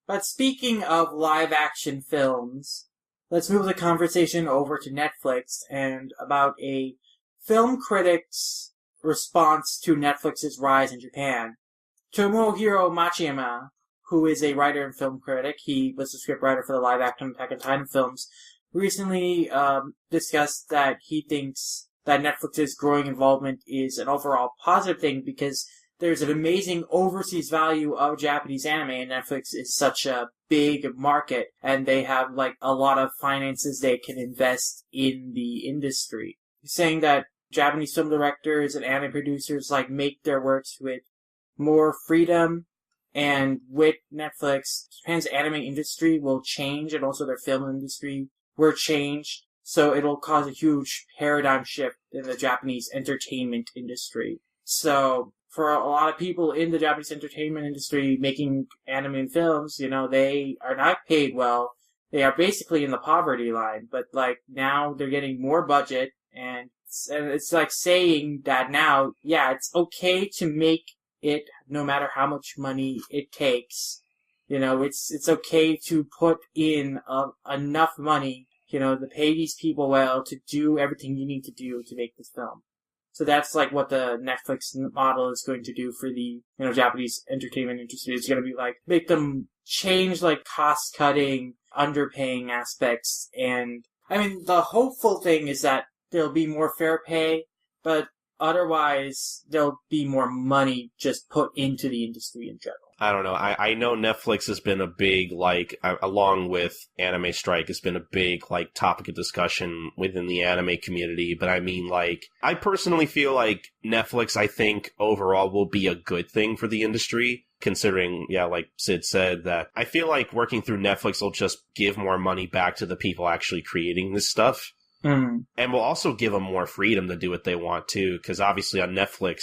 But speaking of live-action films, let's move the conversation over to Netflix and about a film critic's response to Netflix's rise in Japan. Tomohiro Machiyama, who is a writer and film critic, he was the scriptwriter for the live-action Attack on Titan films, recently discussed that he thinks that Netflix's growing involvement is an overall positive thing because there's an amazing overseas value of Japanese anime, and Netflix is such a big market, and they have like a lot of finances they can invest in the industry. He's saying that Japanese film directors and anime producers like make their works with more freedom, and with Netflix, Japan's anime industry will change, and also their film industry will change, so it'll cause a huge paradigm shift in the Japanese entertainment industry. So, for a lot of people in the Japanese entertainment industry making anime films, they are not paid well. They are basically in the poverty line, but like now they're getting more budget, and it's like saying that now, yeah, it's okay to make it no matter how much money it takes. It's okay to put in enough money, to pay these people well to do everything you need to do to make this film. So that's like what the Netflix model is going to do for the, Japanese entertainment industry. It's going to be like, make them change like cost-cutting, underpaying aspects. And, I mean, the hopeful thing is that there'll be more fair pay, but otherwise there'll be more money just put into the industry in general. I don't know. I know Netflix has been a big, along with anime strike, has been a big, topic of discussion within the anime community. But I mean, I personally feel like Netflix, I think, overall will be a good thing for the industry. Considering, like Sid said, that I feel like working through Netflix will just give more money back to the people actually creating this stuff. Mm-hmm. And will also give them more freedom to do what they want to. Because obviously on Netflix,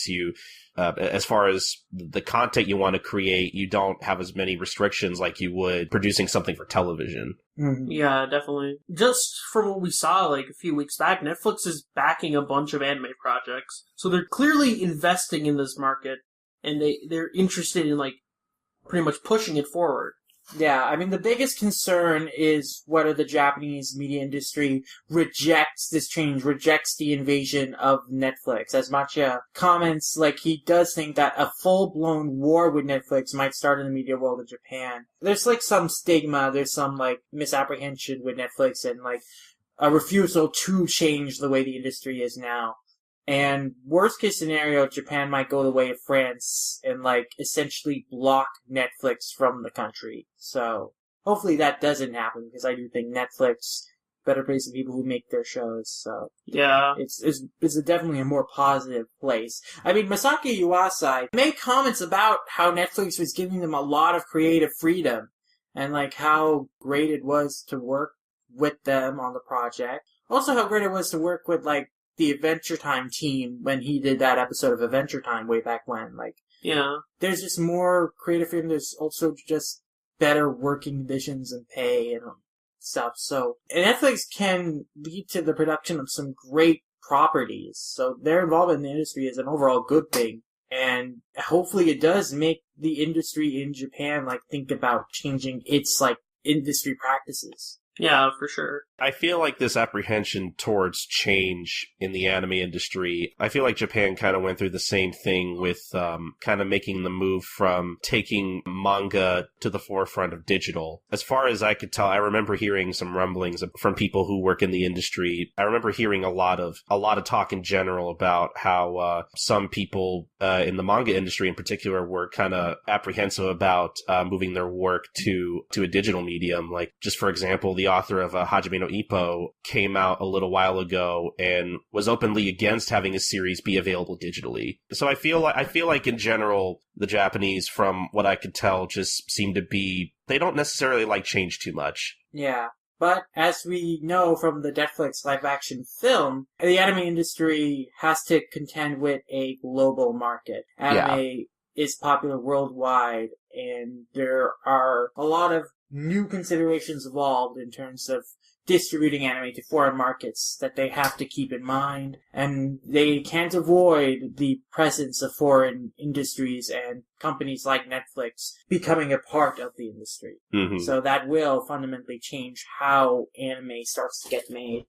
as far as the content you want to create, you don't have as many restrictions like you would producing something for television. Mm-hmm. Yeah, definitely. Just from what we saw a few weeks back, Netflix is backing a bunch of anime projects. So they're clearly investing in this market, and they're interested in pretty much pushing it forward. Yeah, I mean, the biggest concern is whether the Japanese media industry rejects this change, rejects the invasion of Netflix. As Machia comments, he does think that a full-blown war with Netflix might start in the media world of Japan. There's, some stigma, there's some, misapprehension with Netflix and, a refusal to change the way the industry is now. And worst case scenario, Japan might go the way of France and, essentially block Netflix from the country. So, hopefully that doesn't happen, because I do think Netflix better place the people who make their shows, so. Yeah. It's definitely a more positive place. I mean, Masaki Yuasai made comments about how Netflix was giving them a lot of creative freedom, and, how great it was to work with them on the project. Also how great it was to work with, the Adventure Time team when he did that episode of Adventure Time way back when. Yeah. There's just more creative freedom. There's also just better working conditions and pay and stuff. So, and Netflix can lead to the production of some great properties. So their involvement in the industry is an overall good thing. And hopefully it does make the industry in Japan, think about changing its, industry practices. Yeah, for sure. I feel like this apprehension towards change in the anime industry, I feel like Japan kind of went through the same thing with kind of making the move from taking manga to the forefront of digital. As far as I could tell, I remember hearing some rumblings from people who work in the industry. I remember hearing a lot of talk in general about how some people in the manga industry in particular were kind of apprehensive about moving their work to a digital medium. Just for example, the author of Hajime no Ippo came out a little while ago and was openly against having a series be available digitally. So I feel like in general, the Japanese, from what I could tell, just seem to be, they don't necessarily like change too much. Yeah. But as we know from the Netflix live-action film, the anime industry has to contend with a global market. Anime is popular worldwide, and there are a lot of new considerations involved in terms of distributing anime to foreign markets that they have to keep in mind, and they can't avoid the presence of foreign industries and companies like Netflix becoming a part of the industry. Mm-hmm. So that will fundamentally change how anime starts to get made.